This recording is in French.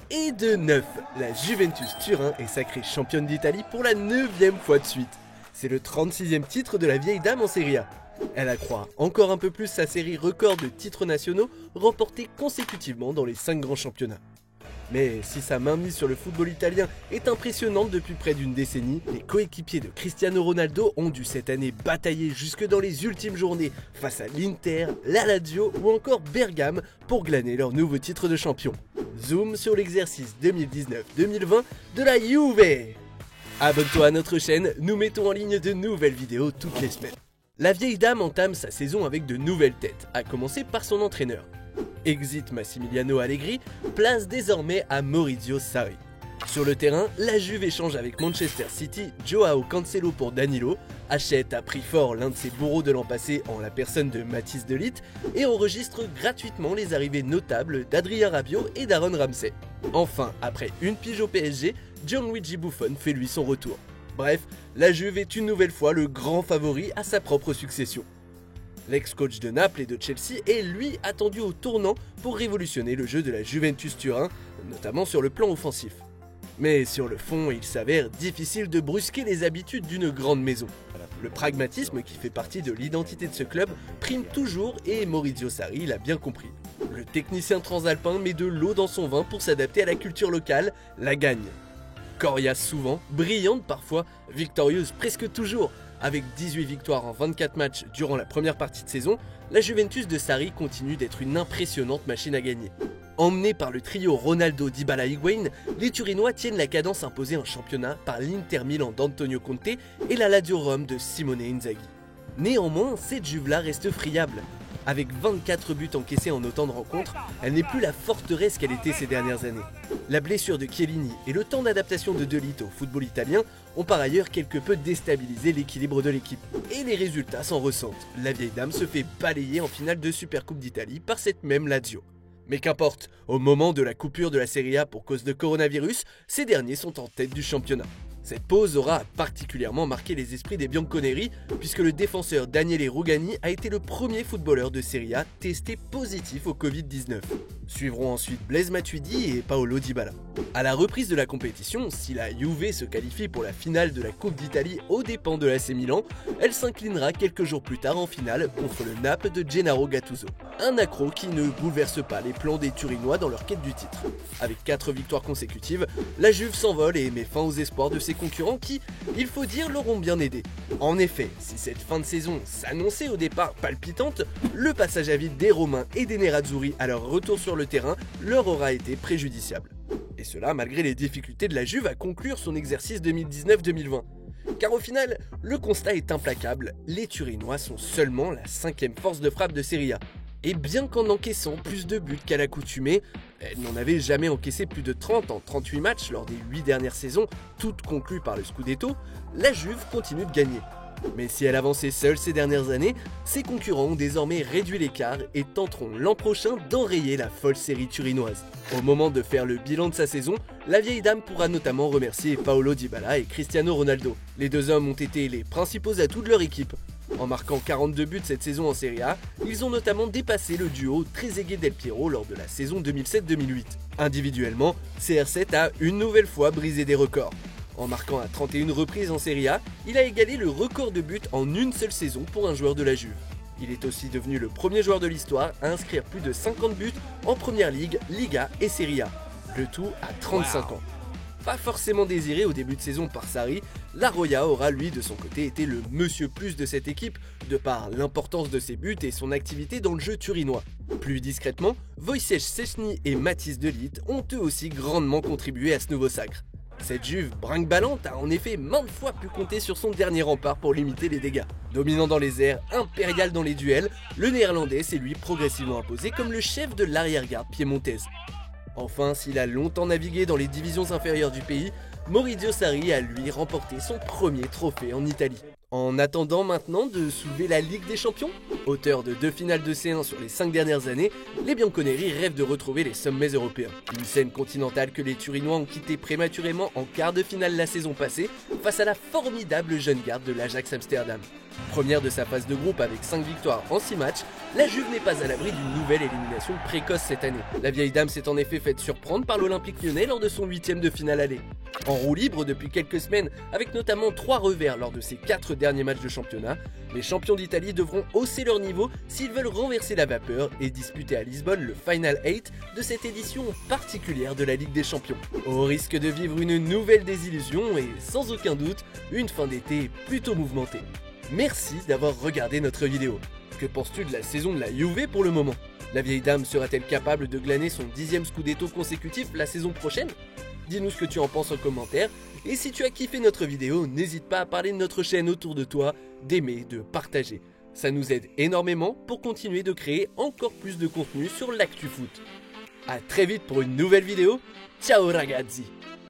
Et de 9, la Juventus Turin est sacrée championne d'Italie pour la 9e fois de suite. C'est le 36e titre de la vieille dame en Serie A. Elle accroît encore un peu plus sa série record de titres nationaux remportés consécutivement dans les 5 grands championnats. Mais si sa mainmise sur le football italien est impressionnante depuis près d'une décennie, les coéquipiers de Cristiano Ronaldo ont dû cette année batailler jusque dans les ultimes journées face à l'Inter, la Lazio ou encore Bergame pour glaner leur nouveau titre de champion. Zoom sur l'exercice 2019-2020 de la Juve. Abonne-toi à notre chaîne, nous mettons en ligne de nouvelles vidéos toutes les semaines. La vieille dame entame sa saison avec de nouvelles têtes, à commencer par son entraîneur. Exit Massimiliano Allegri, place désormais à Maurizio Sarri. Sur le terrain, la Juve échange avec Manchester City Joao Cancelo pour Danilo, achète à prix fort l'un de ses bourreaux de l'an passé en la personne de Mathis de Ligt et enregistre gratuitement les arrivées notables d'Adrien Rabiot et d'Aaron Ramsey. Enfin, après une pige au PSG, Gianluigi Buffon fait lui son retour. Bref, la Juve est une nouvelle fois le grand favori à sa propre succession. L'ex-coach de Naples et de Chelsea est lui attendu au tournant pour révolutionner le jeu de la Juventus Turin, notamment sur le plan offensif. Mais sur le fond, il s'avère difficile de brusquer les habitudes d'une grande maison. Le pragmatisme qui fait partie de l'identité de ce club prime toujours et Maurizio Sarri l'a bien compris. Le technicien transalpin met de l'eau dans son vin pour s'adapter à la culture locale, la gagne. Coriace souvent, brillante parfois, victorieuse presque toujours. Avec 18 victoires en 24 matchs durant la première partie de saison, la Juventus de Sarri continue d'être une impressionnante machine à gagner. Emmenés par le trio Ronaldo, Dybala, Higuain, les Turinois tiennent la cadence imposée en championnat par l'Inter Milan d'Antonio Conte et la Lazio Rome de Simone Inzaghi. Néanmoins, cette Juve-là reste friable. Avec 24 buts encaissés en autant de rencontres, elle n'est plus la forteresse qu'elle était ces dernières années. La blessure de Chiellini et le temps d'adaptation de De Ligt au football italien ont par ailleurs quelque peu déstabilisé l'équilibre de l'équipe. Et les résultats s'en ressentent. La vieille dame se fait balayer en finale de Supercoupe d'Italie par cette même Lazio. Mais qu'importe, au moment de la coupure de la Serie A pour cause de coronavirus, ces derniers sont en tête du championnat. Cette pause aura particulièrement marqué les esprits des Bianconeri puisque le défenseur Daniele Rugani a été le premier footballeur de Serie A testé positif au Covid-19. Suivront ensuite Blaise Matuidi et Paolo Dybala. À la reprise de la compétition, si la Juve se qualifie pour la finale de la Coupe d'Italie aux dépens de l'AC Milan, elle s'inclinera quelques jours plus tard en finale contre le Naples de Gennaro Gattuso. Un accro qui ne bouleverse pas les plans des Turinois dans leur quête du titre. Avec 4 victoires consécutives, la Juve s'envole et met fin aux espoirs de ses concurrents qui, il faut dire, l'auront bien aidé. En effet, si cette fin de saison s'annonçait au départ palpitante, le passage à vide des Romains et des Nerazzurri à leur retour sur le terrain leur aura été préjudiciable. Et cela malgré les difficultés de la Juve à conclure son exercice 2019-2020. Car au final, le constat est implacable, les Turinois sont seulement la 5e force de frappe de Serie A. Et bien qu'en encaissant plus de buts qu'à l'accoutumée, elle n'en avait jamais encaissé plus de 30 en 38 matchs lors des 8 dernières saisons, toutes conclues par le Scudetto, la Juve continue de gagner. Mais si elle avançait seule ces dernières années, ses concurrents ont désormais réduit l'écart et tenteront l'an prochain d'enrayer la folle série turinoise. Au moment de faire le bilan de sa saison, la vieille dame pourra notamment remercier Paolo Dybala et Cristiano Ronaldo. Les deux hommes ont été les principaux atouts de leur équipe. En marquant 42 buts cette saison en Serie A, ils ont notamment dépassé le duo Trezeguet Del Piero lors de la saison 2007-2008. Individuellement, CR7 a une nouvelle fois brisé des records. En marquant à 31 reprises en Serie A, il a égalé le record de buts en une seule saison pour un joueur de la Juve. Il est aussi devenu le premier joueur de l'histoire à inscrire plus de 50 buts en Première Ligue, Liga et Serie A. Le tout à 35 ans. Pas forcément désiré au début de saison par Sarri, la Roya aura lui de son côté été le monsieur plus de cette équipe, de par l'importance de ses buts et son activité dans le jeu turinois. Plus discrètement, Wojciech Szczęsny et Mathis de Ligt ont eux aussi grandement contribué à ce nouveau sacre. Cette Juve brinque-ballante a en effet maintes fois pu compter sur son dernier rempart pour limiter les dégâts. Dominant dans les airs, impérial dans les duels, le néerlandais s'est lui progressivement imposé comme le chef de l'arrière-garde piémontaise. Enfin, s'il a longtemps navigué dans les divisions inférieures du pays, Maurizio Sarri a lui remporté son premier trophée en Italie. En attendant maintenant de soulever la Ligue des Champions, auteur de 2 finales de C1 sur les 5 dernières années, les Bianconeri rêvent de retrouver les sommets européens. Une scène continentale que les Turinois ont quitté prématurément en quart de finale la saison passée face à la formidable jeune garde de l'Ajax Amsterdam. Première de sa phase de groupe avec 5 victoires en 6 matchs, La Juve n'est pas à l'abri d'une nouvelle élimination précoce cette année. La vieille dame s'est en effet faite surprendre par l'Olympique Lyonnais lors de son 8e de finale aller. En roue libre depuis quelques semaines, avec notamment 3 revers lors de ses 4 derniers matchs de championnat, les champions d'Italie devront hausser leur niveau s'ils veulent renverser la vapeur et disputer à Lisbonne le Final 8 de cette édition particulière de la Ligue des Champions. Au risque de vivre une nouvelle désillusion et sans aucun doute, une fin d'été plutôt mouvementée. Merci d'avoir regardé notre vidéo. Que penses-tu de la saison de la Juve pour le moment? La vieille dame sera-t-elle capable de glaner son 10e Scudetto consécutif la saison prochaine? Dis-nous ce que tu en penses en commentaire, et si tu as kiffé notre vidéo, n'hésite pas à parler de notre chaîne autour de toi, d'aimer, de partager. Ça nous aide énormément pour continuer de créer encore plus de contenu sur l'actu foot. A très vite pour une nouvelle vidéo, ciao ragazzi!